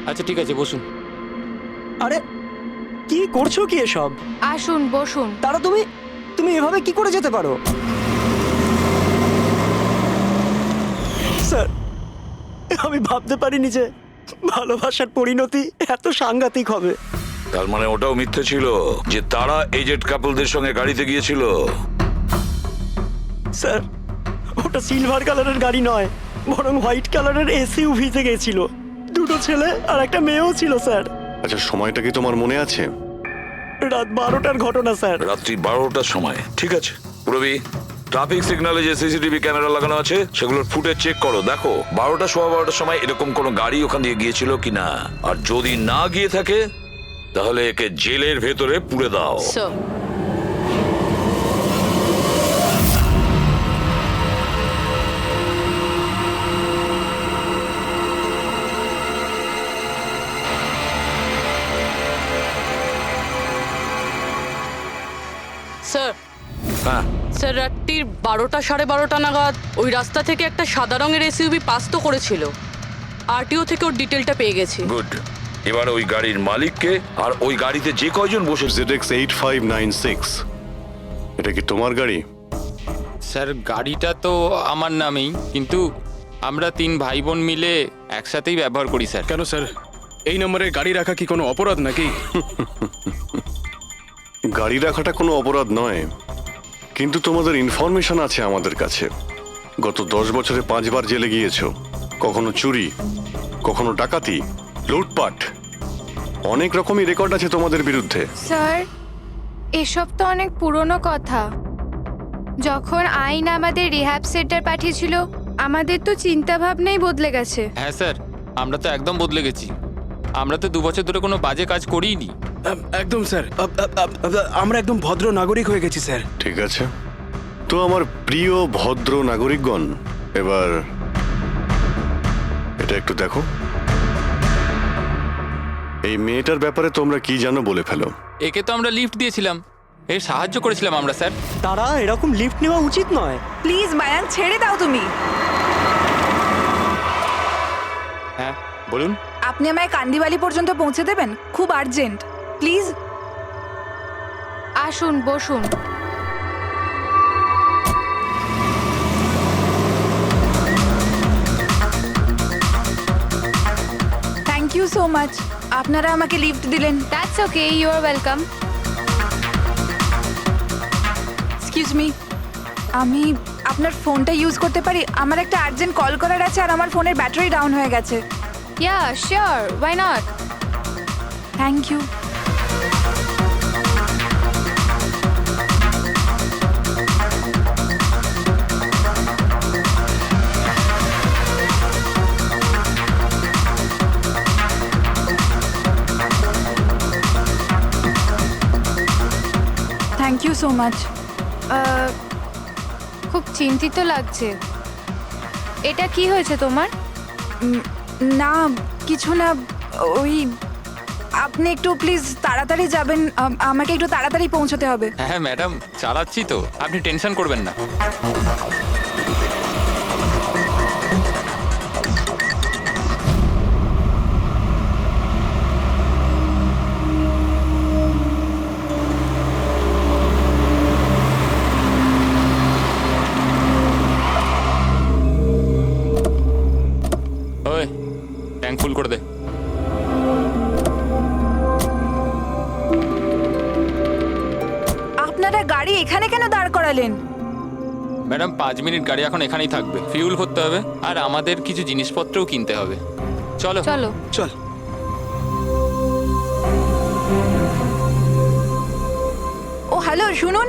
Speaker 9: আচ্ছা ঠিক আছে, বসুন।
Speaker 11: আরে কি করছো কি এসব?
Speaker 10: আসুন বসুন।
Speaker 11: তারা তুমি এভাবে কি করে যেতে পারো? স্যার, আমি ভাবতে পারিনি যে ভালোবাসার পরিণতি এত সাংঘাতিক হবে।
Speaker 2: তার মানে ওটাও মিথ্যে ছিল যে তারা এজেড কাপলদের সঙ্গে গাড়িতে গিয়েছিল?
Speaker 11: স্যার, ওটা সিলভার কালারের গাড়ি নয়, বরং হোয়াইট কালারের এসইউভিতে গেছিল। দুটো ছেলে আর একটা মেয়েও ছিল স্যার।
Speaker 6: আচ্ছা, সময়টা কি তোমার মনে আছে?
Speaker 11: রাত 12টার ঘটনা স্যার।
Speaker 2: রাত্রি 12টার সময়? ঠিক আছে রবি, ট্রাফিক সিগন্যালে যে সিসিটিভি ক্যামেরা লাগানো আছে সেগুলোর ফুটেজ চেক করো, দেখো 12টা সোয়া 12টার সময় এরকম কোনো গাড়ি ওখান দিয়ে গিয়েছিল কিনা। আর যদি না গিয়ে থাকে তাহলে একে জেলের ভেতরে পুরে দাও।
Speaker 5: স্যার, স্যার,
Speaker 2: হ্যাঁ,
Speaker 5: স্যার রাত্রির 12টা 12:30 নাগাদ ওই রাস্তা থেকে একটা সাদা রঙের এসইউভি পাস তো করেছিল। আরটিও থেকে ওর ডিটেলটা পেয়ে গেছি।
Speaker 2: গুড। এবার ওই গাড়ির মালিককে আর ওই গাড়িতে যে কয়জন বসে
Speaker 6: ZX 8596, এটা কি তোমার গাড়ি?
Speaker 9: স্যার গাড়িটা তো আমার নামেই, কিন্তু আমরা 3 ভাই বোন মিলে একসাথেই ব্যবহার করি স্যার।
Speaker 14: কেন স্যার, এই নম্বরে গাড়ি রাখা কি কোনো অপরাধ নাকি?
Speaker 6: গাড়ি রাখাটা কোনো অপরাধ নয়, কিন্তু তোমাদের ইনফরমেশন আছে আমাদের কাছে। গত 10 বছরে 5 বার জেলে গিয়েছো। কখনো চুরি, কখনো ডাকাতি, লুটপাট, অনেক রকমই রেকর্ড আছে তোমাদের বিরুদ্ধে।
Speaker 10: স্যার, এসব তো অনেক পুরনো কথা। যখন আইন আমাদের রিহ্যাব সেন্টার পাঠিয়েছিল, আমাদের তো চিন্তা ভাবনাই বদলে গেছে।
Speaker 9: হ্যাঁ স্যার, আমরা তো একদম বদলে গেছি। আমরা তো 2 বছর ধরে কোনো বাজে কাজ করিনি।
Speaker 14: একদম স্যার, আমরা একদম ভদ্র নাগরিক হয়ে গেছি স্যার।
Speaker 6: ঠিক আছে, তো আমার প্রিয় ভদ্র নাগরিকগণ, এবার এটা একটু দেখো। এই মেয়েটার ব্যাপারে তোমরা কি জানো বলে ফেলো।
Speaker 9: একে তো আমরা লিফট দিয়েছিলাম, এর সাহায্য করেছিলাম আমরা স্যার।
Speaker 11: তারা এরকম লিফট নেওয়া উচিত নয়।
Speaker 12: প্লিজ মায়াঙ্ক, ছেড়ে দাও তুমি।
Speaker 9: হ্যাঁ বলুন।
Speaker 12: আপনি আমায় কান্দিবালি পর্যন্ত পৌঁছে দেবেন? খুব আর্জেন্ট, প্লিজ।
Speaker 10: আসুন বসুন।
Speaker 12: থ্যাংক ইউ সো মাচ, আপনারা আমাকে লিফট দিলেন।
Speaker 10: That's okay, you are welcome.
Speaker 12: Excuse me, আমি আপনার ফোনটা ইউজ করতে পারি? আমার একটা আর্জেন্ট কল করার আছে আর আমার ফোনের ব্যাটারি ডাউন হয়ে গেছে।
Speaker 10: Yeah sure, why not.
Speaker 12: Thank you. Thank you so much.
Speaker 10: খুব চিন্তিত লাগছে। এটা কি হয়েছে তোমার?
Speaker 12: না কিছু না, ওই আপনি একটু প্লিজ তাড়াতাড়ি যাবেন, আমাকে একটু তাড়াতাড়ি পৌঁছতে হবে।
Speaker 9: হ্যাঁ ম্যাডাম, চালাচ্ছি তো, আপনি টেনশন করবেন না। ওই ট্যাঙ্ক ফুল করে দে।
Speaker 12: আপনারা গাড়ি এখানে কেন দাঁড় করালেন?
Speaker 9: ম্যাডাম 5 মিনিট গাড়ি এখন এখানেই থাকবে, ফিউল করতে হবে আর আমাদের কিছু জিনিসপত্রও কিনতে হবে। চলো
Speaker 10: চলো
Speaker 14: চল।
Speaker 12: ও হ্যালো, শুনুন,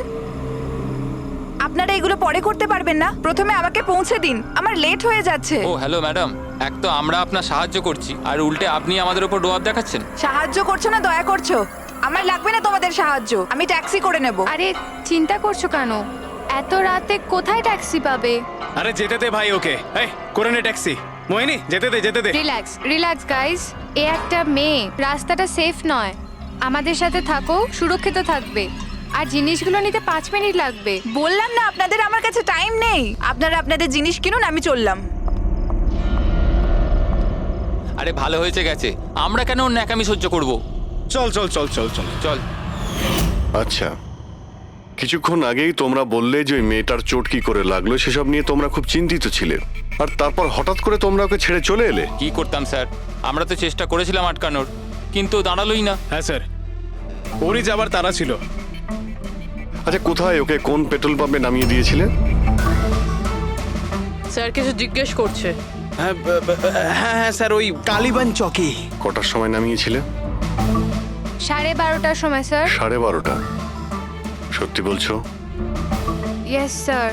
Speaker 12: আপনার আপনারা এগুলো পরে করতে পারবেন না? প্রথমে আমাকে পৌঁছে দিন, আমার লেট হয়ে যাচ্ছে।
Speaker 9: ও হ্যালো ম্যাডাম, এক তো আমরা আপনার সাহায্য করছি আর উল্টে আপনি আমাদের উপর ডোয়াব দেখাচ্ছেন।
Speaker 12: সাহায্য করছো না দয়া করছো? আমার লাগবে না তোমাদের সাহায্য, আমি ট্যাক্সি করে নেব।
Speaker 10: আরে চিন্তা করছো কেন? এত রাতে কোথায় ট্যাক্সি পাবে?
Speaker 14: আরে যেতে দে ভাই ওকে, এই করে নে ট্যাক্সি। মোহিনী যেতে দে যেতে দে।
Speaker 10: রিল্যাক্স রিল্যাক্স গাইস, এ একটা মেয়ে, রাস্তাটা সেফ নয়। আমাদের সাথে থাকো, সুরক্ষিত থাকবে। আর জিনিসগুলো নিতে 5 মিনিট লাগবে।
Speaker 12: বললাম না আপনাদের আমার কাছে টাইম নেই। আপনারা আপনাদের জিনিস কিনুন, আমি চললাম।
Speaker 9: আরে ভালো হয়েছে গেছে, আমরা কেন ওর ন্যাকামি সহ্য করব?
Speaker 14: চল চল চল চল চল
Speaker 9: চল।
Speaker 6: আচ্ছা, কিছুক্ষণ আগেই তোমরা বললে যে ওই মেয়েটার চোট কি করে লাগলো সেসব নিয়ে তোমরা খুব চিন্তিত ছিলে, আর তারপর হঠাৎ করে তোমরা ওকে ছেড়ে চলে এলে।
Speaker 9: কি করতাম স্যার, আমরা তো চেষ্টা করেছিলাম আটকানোর, কিন্তু দাঁড়ালোই না।
Speaker 14: হ্যাঁ স্যার, ওরই যাবার তারা ছিল।
Speaker 6: আচ্ছা, কোথায় ওকে কোন পেট্রোল পাম্পে নামিয়ে দিয়েছিলে?
Speaker 5: স্যার কিছু জিজ্ঞেস করছে।
Speaker 14: হ্যাঁ হ্যাঁ স্যার, ওই কালীবান চকে।
Speaker 6: কটার সময় নামিয়েছিলে?
Speaker 10: 12:30টার সময় স্যার।
Speaker 6: 12:30? সত্যি বলছো?
Speaker 10: Yes sir.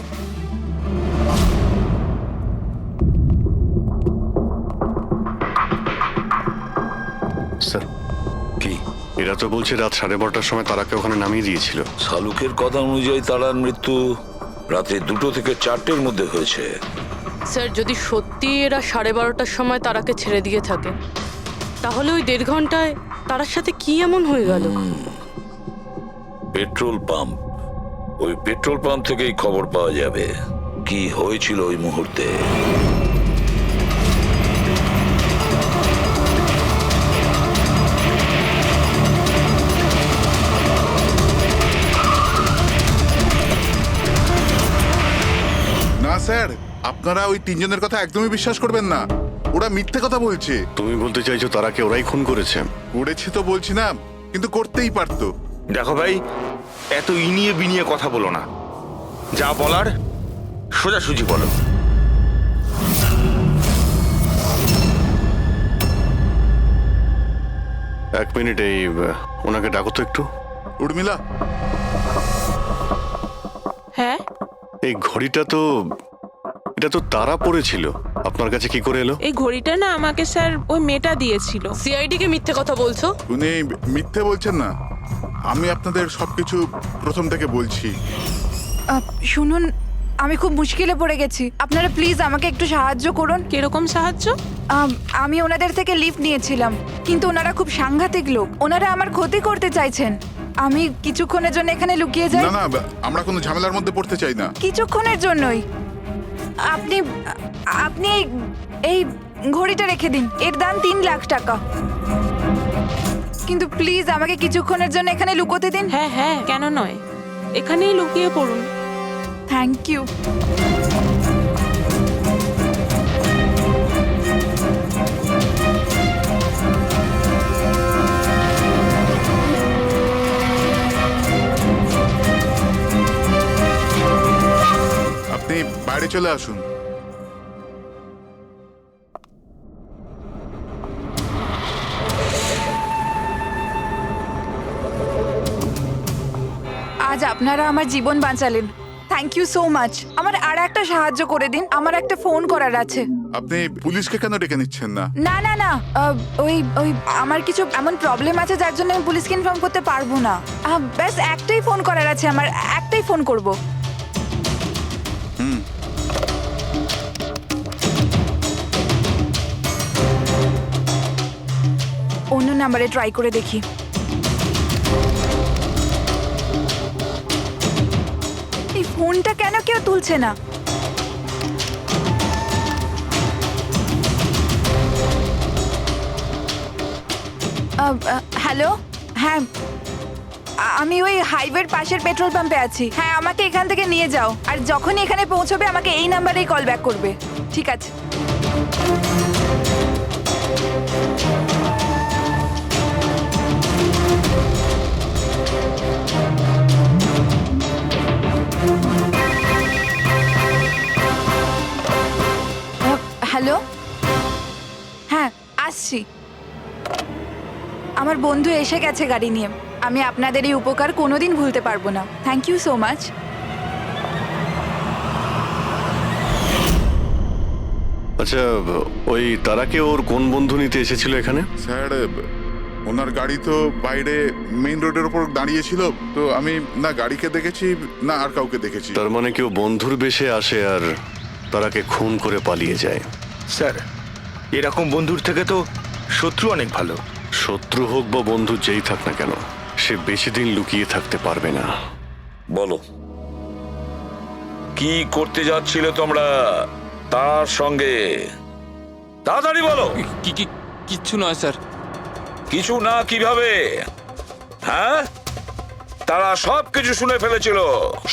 Speaker 6: স্যার কি এরা তো বলছে রাত 12:30টার সময় তারাকে ওখানে নামিয়ে দিয়েছিল।
Speaker 2: শালুকের কথা অনুযায়ী তারার মৃত্যু রাতে 2টো থেকে 4টের মধ্যে হয়েছে।
Speaker 5: স্যার যদি সত্যি এরা 12:30টার সময় তারাকে ছেড়ে দিয়ে থাকে, তাহলে ওই 1.5 ঘন্টায় তারার সাথে কি এমন হয়ে গেল?
Speaker 2: পেট্রোল পাম্প, ওই পেট্রোল পাম্প থেকেই খবর পাওয়া যাবে কি হয়েছিল ওই মুহূর্তে।
Speaker 4: না স্যার, আপনারা ওই 3 জনের কথা একদমই বিশ্বাস করবেন না। ওরা মিথ্যে কথা বলছে।
Speaker 6: তুমি বলতে চাইছো তারাকে ওরাই খুন করেছে?
Speaker 4: করেছে তো বলছি না, কিন্তু করতেই পারতো।
Speaker 3: দেখো ভাই, এত ইনিয়ে বিনিয়ে কথা বলো না, যা বলার সোজাসুজি বলো।
Speaker 6: এক মিনিট, এই ওনাকে ডাকো তো একটু।
Speaker 4: উর্মিলা,
Speaker 5: হ্যাঁ
Speaker 6: এই ঘড়িটা তো, এটা তো তারা পড়েছিল, আপনার কাছে কি করে এলো?
Speaker 5: এই ঘড়িটা না আমাকে স্যার ওই মেয়েটা দিয়েছিল। সিআইডি কে মিথ্যে কথা বলছো?
Speaker 4: উনি মিথ্যে বলছেন না, আমি আপনাদের সবকিছু প্রথম থেকে বলছি।
Speaker 12: শুনুন, আমি খুব মুশকিলে পড়ে গেছি, আপনারা প্লিজ আমাকে একটু সাহায্য করুন।
Speaker 5: কিরকম সাহায্য?
Speaker 12: আমি ওনাদের থেকে লিফট নিয়েছিলাম, কিন্তু ওনারা খুব সাংঘাতিক লোক, ওনারা আমার ক্ষতি করতে চাইছেন। আমি কিছুক্ষণের জন্য এখানে লুকিয়ে যাই।
Speaker 4: না না, আমরা কোনো ঝামেলার মধ্যে পড়তে চাই না।
Speaker 12: কিছুক্ষণের জন্যই। আপনি আপনি এই ঘড়িটা রেখে দিন, এর দাম 3 লাখ টাকা। কিন্তু প্লিজ আমাকে কিছুক্ষণের জন্য এখানে লুকোতে দিন।
Speaker 5: হ্যাঁ হ্যাঁ, কেন নয়, এখানেই লুকিয়ে পড়ুন।
Speaker 12: Thank you.
Speaker 4: আপনি বাইরে চলে আসুন।
Speaker 12: আজ আপনারা আমার জীবন বাঁচালেন, থ্যাংক ইউ সো মাচ। আমার আর একটা সাহায্য করে দিন, আমার একটা ফোন করার আছে।
Speaker 4: আপনি পুলিশকে কেন ডেকে নিচ্ছেন না?
Speaker 12: না না না, ওই ওই আমার কিছু এমন প্রবলেম আছে যার জন্য আমি পুলিশকে ইনফর্ম করতে পারবো না। ব্যাস একটাই ফোন করার আছে আমার, একটাই ফোন করব। অন্য নাম্বারে ট্রাই করে দেখি। এই ফোনটা কেন কেউ তুলছে না? হ্যালো, হ্যাঁ আমি ওই হাইওয়ের পাশের পেট্রোল পাম্পে আছি। হ্যাঁ, আমাকে এখান থেকে নিয়ে যাও, আর যখনই এখানে পৌঁছবে আমাকে এই নাম্বারেই কল ব্যাক করবে। ঠিক আছে। হ্যালো, হ্যাঁ আসছি। আমার বন্ধু এসে গেছে গাড়ি নিয়ে। আমি আপনাদের এই উপকার কোনোদিন ভুলতে পারবো না। Thank you so much.
Speaker 6: আচ্ছা, ওই তারাকে ওর কোন বন্ধু নিতে এসেছিল এখানে?
Speaker 4: স্যার ওনার গাড়ি তো বাইরে মেইন রোডের উপর দাঁড়িয়েছিল, তো আমি না গাড়িকে দেখেছি না আর কাউকে দেখেছি।
Speaker 6: তার মানে কেউ বন্ধুর বেশে আসে আর তারাকে খুন করে পালিয়ে যায়।
Speaker 3: স্যার এরকম বন্ধুর থেকে তো শত্রু অনেক ভালো।
Speaker 6: শত্রু হোক বা বন্ধু যেই থাক না কেন, সে বেশি দিন লুকিয়ে থাকতে পারবে না।
Speaker 2: বলো কি করতে যাচ্ছিলে তোমরা তার সঙ্গে? তাড়াতাড়ি বলো।
Speaker 9: কিচ্ছু নয় স্যার।
Speaker 2: কিছু না কিভাবে? হ্যাঁ, তারা সবকিছু শুনে ফেলেছিল,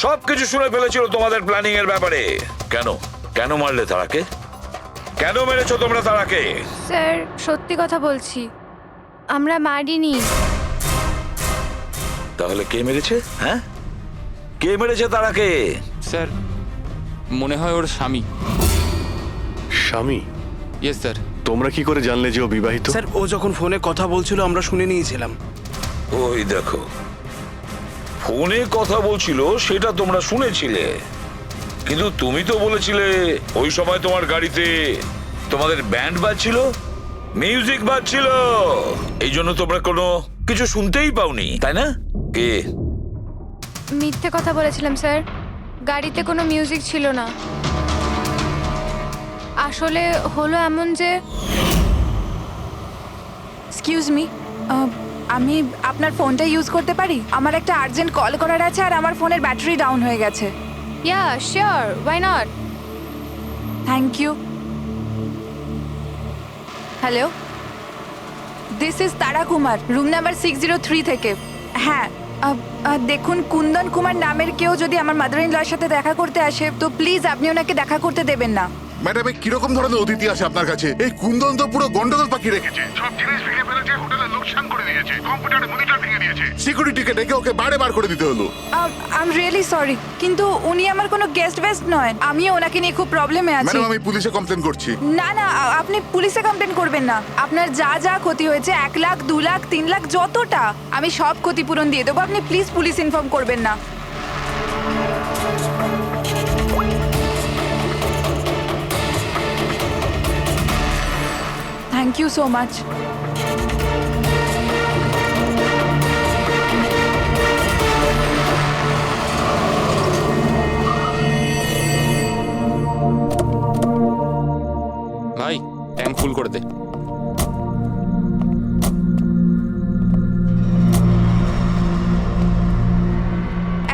Speaker 2: সবকিছু শুনে ফেলেছিল তোমাদের প্ল্যানিং এর ব্যাপারে। কেন কেন মারলে তারাকে? কেন মেরেছো তোমরা তারাকে?
Speaker 10: স্যার সত্যি কথা বলছি, আমরা মারিনি।
Speaker 2: তাহলে কে মেরেছে? হ্যাঁ, কে মেরেছে তারাকে?
Speaker 9: স্যার মনে হয় ওর স্বামী।
Speaker 6: স্বামী?
Speaker 9: Yes sir.
Speaker 6: তোমরা কি করে জানলে যে ও বিবাহিত?
Speaker 14: স্যার ও যখন ফোনে কথা বলছিল আমরা শুনে নিয়েছিলাম।
Speaker 2: ওই দেখো, ফোনে কথা বলছিল সেটা তোমরা শুনেছিলে, কিন্তু তুমি তো বলেছিলে ওই সময় তোমার গাড়িতে তোমাদের ব্যান্ড বাজছিল, মিউজিক বাজছিল, এই জন্য তোমরা কোনো কিছু শুনতেই পাওনি, তাই না? কে?
Speaker 10: মিথ্যে কথা বলেছিলাম স্যার, গাড়িতে কোনো মিউজিক ছিল না। আসলে হলো এমন যে
Speaker 12: এক্সকিউজ মি, আমি আপনার ফোনটা ইউজ করতে পারি? আমার একটা আর্জেন্ট কল করার আছে আর আমার ফোনের ব্যাটারি ডাউন হয়ে গেছে।
Speaker 10: Yeah sure, why not.
Speaker 12: Thank you. Hello, this is Tara Kumar, room number 603 থেকে। হ্যাঁ, দেখুন কুন্দন কুমার নামের কেউ যদি আমার মাদার ইন লর সাথে দেখা করতে আসে তো প্লিজ আপনি ওনাকে দেখা করতে দেবেন না।
Speaker 4: ম্যাডাম কিরকম ধরনের অতিথি আছে আপনার কাছে? এই কুন্দন তো পুরো গন্ডগোল পাখি রেখেছে,
Speaker 13: সব জিনিস ভেঙে ফেলেছে, হোটেলে লোকসান করে দিয়েছে, কম্পিউটারে মনিটর ভেঙে দিয়েছে।
Speaker 4: সিকিউরিটিকে ডেকে ওকে বাইরে বার করে দিতে হলো।
Speaker 12: আই এম রিয়েলি সরি, কিন্তু উনি আমার কোনো গেস্ট বেস্ট নয়। আমি ওনাকে নিয়ে খুব প্রবলেমে আছি।
Speaker 4: ম্যাডাম আমি পুলিশে কমপ্লেন করছি।
Speaker 12: না না, আপনি পুলিশে কমপ্লেন করবেন না। আপনার যা যা ক্ষতি হয়েছে 1 লাখ 2 লাখ 3 লাখ যতটা, আমি সব ক্ষতিপূরণ দিয়ে দেবো। আপনি প্লিজ পুলিশ ইনফর্ম করবেন না। Thank you so much.
Speaker 9: ভাই ট্যাঙ্ক ফুল করে দে।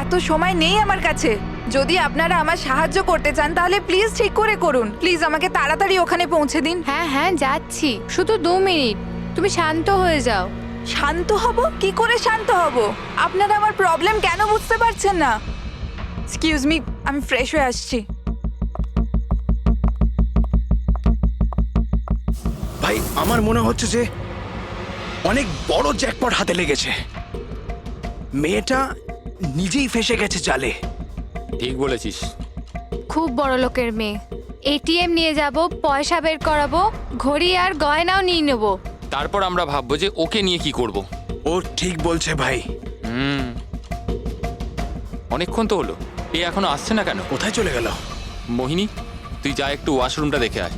Speaker 12: এত সময় নেই আমার কাছে। যদি আপনারা আমার সাহায্য করতে চান তাহলে প্লিজ ঠিক করে করুন। প্লিজ আমাকে তাড়াতাড়ি ওখানে পৌঁছে দিন।
Speaker 10: হ্যাঁ হ্যাঁ যাচ্ছি, শুধু 2 মিনিট, তুমি শান্ত হয়ে যাও।
Speaker 12: শান্ত হব? কি করে শান্ত হব? আপনারা আমার প্রবলেম কেন বুঝতে পারছেন না? এক্সকিউজ মি, আমি ফ্রেশ হয়ে আসছি।
Speaker 14: ভাই আমার মনে হচ্ছে যে অনেক বড় জ্যাকপট হাতে লেগেছে। মেয়েটা নিজেই ফেসে গেছে জালে।
Speaker 9: ঠিক বলেছিস।
Speaker 10: খুব বড় লোকের মেয়ে। এটিএম নিয়ে যাব, পয়সা বের করাবো, ঘড়ি আর গয়নাও নিয়ে নেব।
Speaker 9: তারপর আমরা ভাববো যে ওকে নিয়ে কি করব।
Speaker 14: ও ঠিক বলছে ভাই।
Speaker 9: অনেকক্ষণ তো হলো, এ এখনো আসছে না কেন?
Speaker 14: কোথায় চলে গেল?
Speaker 9: মোহিনী তুই যা একটু ওয়াশরুমটা দেখে আয়।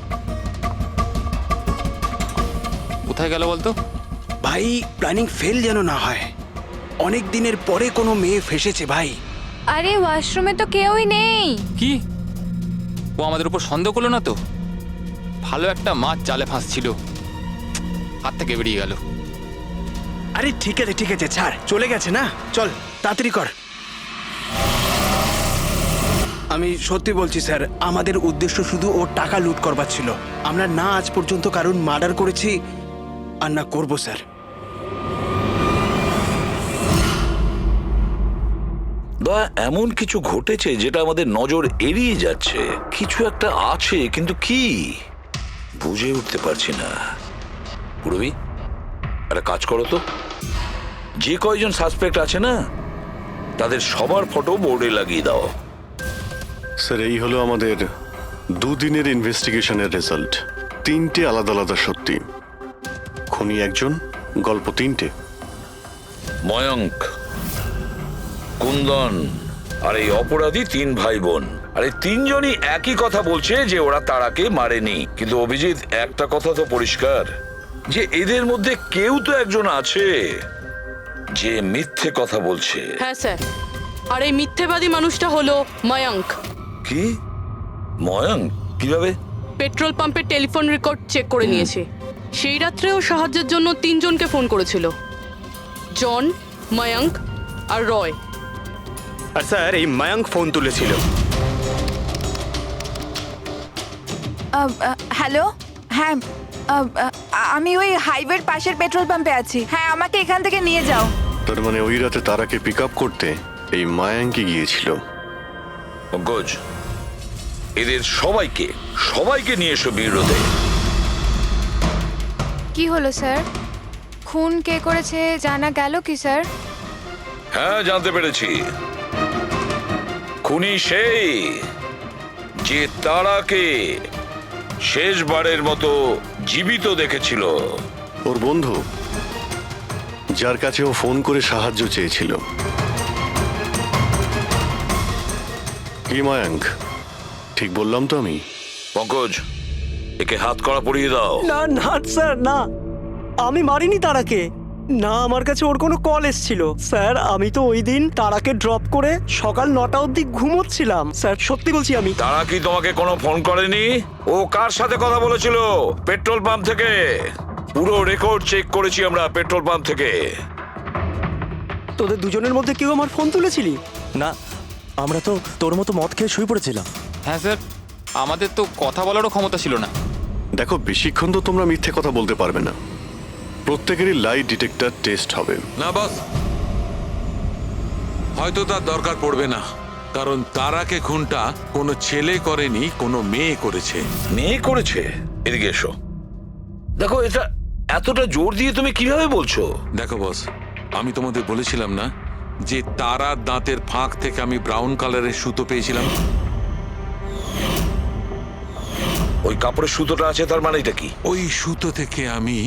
Speaker 9: কোথায় গেল বলতো?
Speaker 14: ভাই প্ল্যানিং ফেল যেন না হয়। অনেক দিনের পরে কোনো মেয়ে ফেসেছে ভাই।
Speaker 10: আরে ওয়াশরুমে তো কেউই নেই।
Speaker 9: কি ও আমাদের উপর সন্দেহ করলো না তো? ভালো একটা মাছ জালে ফাঁসছিল, হাত থেকে বেরিয়ে গেল।
Speaker 14: আরে ঠিক আছে ছাড়, চলে গেছে না, চল তাড়াতাড়ি কর। আমি সত্যি বলছি স্যার, আমাদের উদ্দেশ্য শুধু ওর টাকা লুট করবার ছিল। আমরা না আজ পর্যন্ত কারণ মার্ডার করেছি আর না করবো স্যার।
Speaker 2: দয়া, এমন কিছু ঘটেছে যেটা আমাদের নজর এড়িয়ে যাচ্ছে। কিছু একটা আছে, কিন্তু কি বুঝে উঠতে পারছি না। পুরবি একটা কাজ করো তো, যে কয়জন সাসপেক্ট আছে না তাদের সবার ফটো বোর্ডে লাগিয়ে দাও।
Speaker 6: স্যার এই হলো আমাদের 2 দিনের ইনভেস্টিগেশনের রেজাল্ট। 3টে আলাদা আলাদা সত্যি। খুনি একজন, গল্প 3টে।
Speaker 2: ময়ঙ্ক, কুন্দন আর এই অপরাধী 3 ভাই বোন। আরে তিনজনই একই কথা বলছে যে ওরা তারাকে মারেনি, কিন্তু অভিজিৎ একটা কথা তো পরিষ্কার যে এদের মধ্যে কেউ তো একজন আছে যে মিথ্যে কথা বলছে।
Speaker 5: হ্যাঁ স্যার, আর এই মিথ্যেবাদী মানুষটা হলো ময়ঙ্ক।
Speaker 2: কি? ময়ঙ্ক? কিভাবে?
Speaker 5: পেট্রোল পাম্পের টেলিফোন রেকর্ড চেক করে নিয়েছে। সেই রাত্রেও সাহায্যের জন্য 3 জনকে ফোন করেছিল, জন, ময়ঙ্ক আর রয়।
Speaker 3: আর স্যার এই মায়াঙ্ক ফোন তুলেছিল।
Speaker 12: হ্যালো, হ্যাঁ, আমি ওই হাইওয়ের পাশের পেট্রোল পাম্পে আছি। হ্যাঁ, আমাকে এখান থেকে নিয়ে যাও।
Speaker 6: তার মানে ওই রাতে তারাকে পিক আপ করতে এই মায়াঙ্কি গিয়েছিল।
Speaker 2: পঙ্কজ, এদের সবাইকে নিয়ে এসো বিরোধে।
Speaker 10: কি হলো স্যার? খুন কে করেছে জানা গেল কি স্যার?
Speaker 2: হ্যাঁ, জানতে পেরেছি। খুনি সেই যে তারাকে শেষবারের মতো জীবিত দেখেছিল।
Speaker 6: ওর বন্ধু, যার কাছে ও ফোন করে সাহায্য চেয়েছিল। কি মায়াঙ্ক, ঠিক বললাম তো আমি?
Speaker 2: পঙ্কজ, একে হাত কড়া পরিয়ে দাও।
Speaker 11: না না স্যার, না, আমি মারিনি তারাকে। না, আমার কাছে ওর কোনো কল এসেছিল। স্যার, আমি তো ওই দিন তারাকে ড্রপ করে সকাল 9টা অবধি ঘুমোচ্ছিলাম। স্যার, সত্যি বলছি আমি।
Speaker 2: তারা কি তোমাকে কোনো ফোন করেনি? ও কার সাথে কথা বলেছিল? পেট্রোল পাম্প থেকে। পুরো রেকর্ড চেক করেছি আমরা পেট্রোল পাম্প থেকে।
Speaker 11: তোদের দুজনের মধ্যে কেউ আমার ফোন তুলেছিলি?
Speaker 3: না, আমরা তো তোর মতো মদ খেয়ে শুয়ে পড়েছিলাম।
Speaker 9: হ্যাঁ স্যার, আমাদের তো কথা বলারও ক্ষমতা ছিল না।
Speaker 6: দেখো, বেশিক্ষণ তো তোমরা মিথ্যে কথা বলতে পারবে না। প্রত্যেকেরই লাই ডিটেক্টর টেস্ট হবে।
Speaker 7: না বস, হয়তো তার দরকার পড়বে না, কারণ তারাকে খুনটা কোনো ছেলে করেনি, কোনো মেয়ে করেছে।
Speaker 2: মেয়ে করেছে? এদিকে এসো। দেখো, এটা এতটা জোর দিয়ে তুমি কিভাবে বলছো?
Speaker 7: দেখো বস, আমি তোমাদের বলেছিলাম না যে তারার দাঁতের ফাঁক থেকে আমি ব্রাউন কালারের সুতো পেয়েছিলাম?
Speaker 2: ওই কাপড়ের সুতোটা আছে, তার মানে এটা কি?
Speaker 7: ওই সুতো থেকে আমি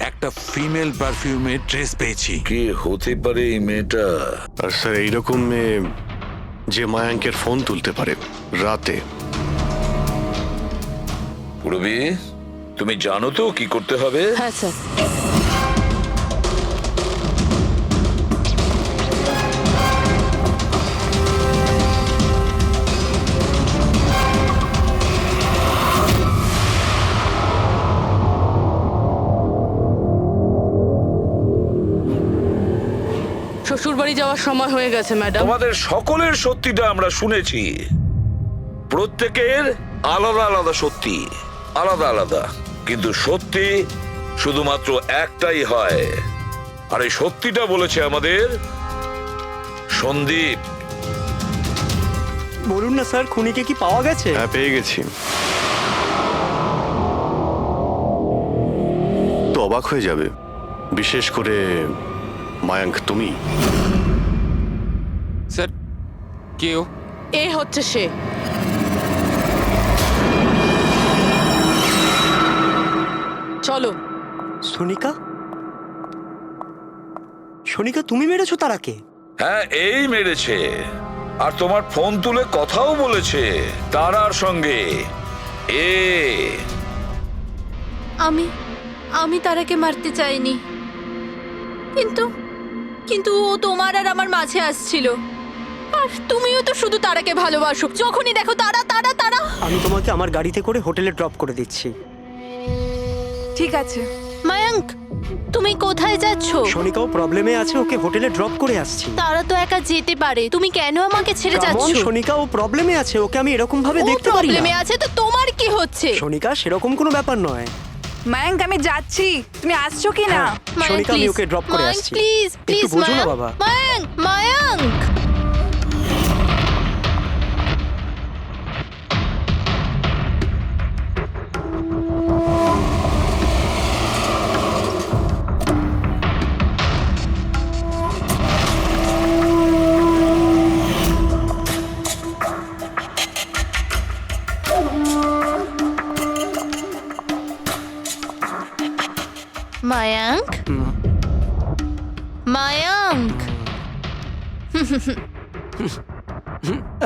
Speaker 7: একটা ফিমেল পারফিউমের ড্রেস পেয়েছি।
Speaker 2: কে হতে পারে এই মেয়েটা?
Speaker 6: আর স্যার, এইরকম মেয়ে যে মায়াঙ্কের ফোন তুলতে পারে রাতে।
Speaker 2: পুরবি, তুমি জানো তো কি করতে হবে?
Speaker 5: হ্যাঁ স্যার। শ্বশুরবাড়ি যাওয়ার সময় হয়ে গেছে ম্যাডাম।
Speaker 2: তোমাদের সকলের সত্যিটা আমরা শুনেছি। প্রত্যেকের আলাদা আলাদা সত্যি, আলাদা আলাদা, কিন্তু সত্যি শুধুমাত্র একটাই হয়। আর এই সত্যিটা বলেছে আমাদের সন্দীপ।
Speaker 11: বলুন না স্যার, খুনিকে কি পাওয়া গেছে?
Speaker 6: হ্যাঁ, পেয়ে গেছি। তো অবাক হয়ে যাবে, বিশেষ করে মায়াঙ্ক তুমি।
Speaker 9: স্যার, কেউ?
Speaker 5: এ হচ্ছে সে। চলো।
Speaker 11: সোনিকা? সোনিকা, তুমি মেরেছো তারাকে?
Speaker 2: হ্যাঁ, এই মেরেছে। আর তোমার ফোন তুলে কথাও বলেছে তারার সঙ্গে।
Speaker 5: আমি তারাকে মারতে চাইনি, কিন্তু ও তোমার আর আমার মাঝে আসছিল। আর তুমিও তো শুধু তারাকে ভালোবাসো, যখনই দেখো তারা তারা তারা।
Speaker 11: আমি তোমাকে আমার গাড়িতে করে হোটেলে ড্রপ করে দিচ্ছি।
Speaker 12: ঠিক আছে।
Speaker 5: মায়াঙ্ক, তুমি কোথায় যাচ্ছ?
Speaker 11: সোনিকাও প্রবলেমে আছে, ওকে হোটেলে ড্রপ করে আসছি।
Speaker 5: তারা তো একা যেতে পারে, তুমি কেন আমাকে ছেড়ে যাচ্ছ?
Speaker 11: সোনিকা ও প্রবলেমে আছে, ওকে আমি এরকম ভাবে দেখতে পারি না।
Speaker 5: প্রবলেমে আছে তো তোমার কি হচ্ছে?
Speaker 11: সোনিকা, সেরকম কোনো ব্যাপার নয়।
Speaker 12: মায়াঙ্ক, আমি যাচ্ছি, তুমি আসছো কি না?
Speaker 11: সোনিকা, আমি ওকে ড্রপ করে আসছি।
Speaker 5: প্লিজ প্লিজ,
Speaker 11: একটু বোঝো না বাবা।
Speaker 5: মায়াঙ্ক। Mayank? Mayank?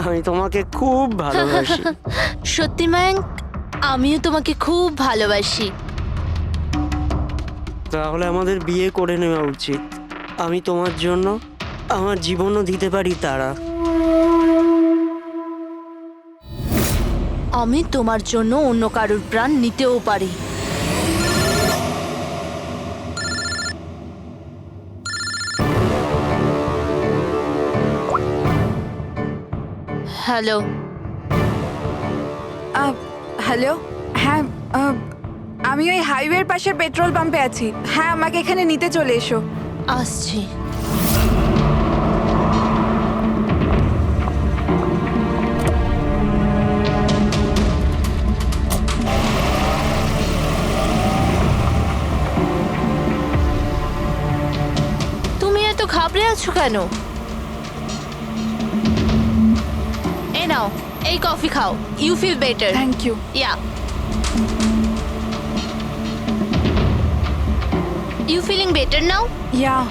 Speaker 11: আমি তোমাকে খুব ভালোবাসি।
Speaker 15: সত্যি মায়াঙ্ক, আমিও তোমাকে খুব ভালোবাসি।
Speaker 11: তাহলে আমাদের বিয়ে করে নেওয়া উচিত। আমি তোমার জন্য আমার জীবনও দিতে পারি তারা।
Speaker 15: আমি তোমার জন্য অন্য কারোর প্রাণ নিতেও পারি। হ্যালো।
Speaker 12: হ্যালো, হ্যাঁ, আমি ওই হাইওয়ের পাশের পেট্রোল পাম্পে আছি। হ্যাঁ, আমাকে এখানে নিতে চলে এসো।
Speaker 15: আসছি। তুমি এত ঘাবড়ে আছো কেন? এই নাও, এই কফি খাও। You feel better.
Speaker 12: Thank you.
Speaker 15: Yeah. You feeling better now?
Speaker 12: Yeah.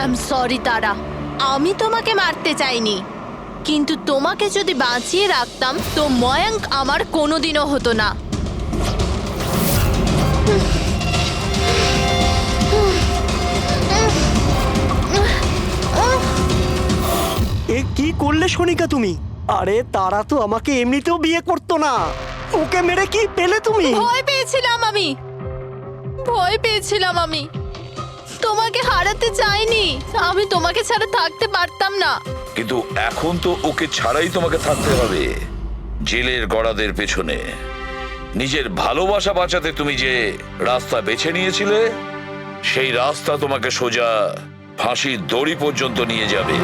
Speaker 15: I'm sorry তারা, আমি তোমাকে মারতে চাইনি, কিন্তু তোমাকে যদি বাঁচিয়ে রাখতাম তো ময়াঙ্ক আমার কোনোদিনও হতো না।
Speaker 11: এ কি করলে সোনিকা তুমি? আরে তারা তো আমাকে এমনিতেও বিয়ে করতো না। ওকে মেরে কি পেলে তুমি?
Speaker 15: ভয় পেয়েছিলাম আমি। তোমাকে হারাতে চাইনি। আমি তোমাকে ছাড়া থাকতে পারতাম না।
Speaker 2: কিন্তু এখন তো ওকে ছাড়াই তোমাকে থাকতে হবে জেলের গড়াদের পেছনে। নিজের ভালোবাসা বাঁচাতে তুমি যে রাস্তা বেছে নিয়েছিলে, সেই রাস্তা তোমাকে সোজা ফাঁসির দড়ি পর্যন্ত নিয়ে যাবে।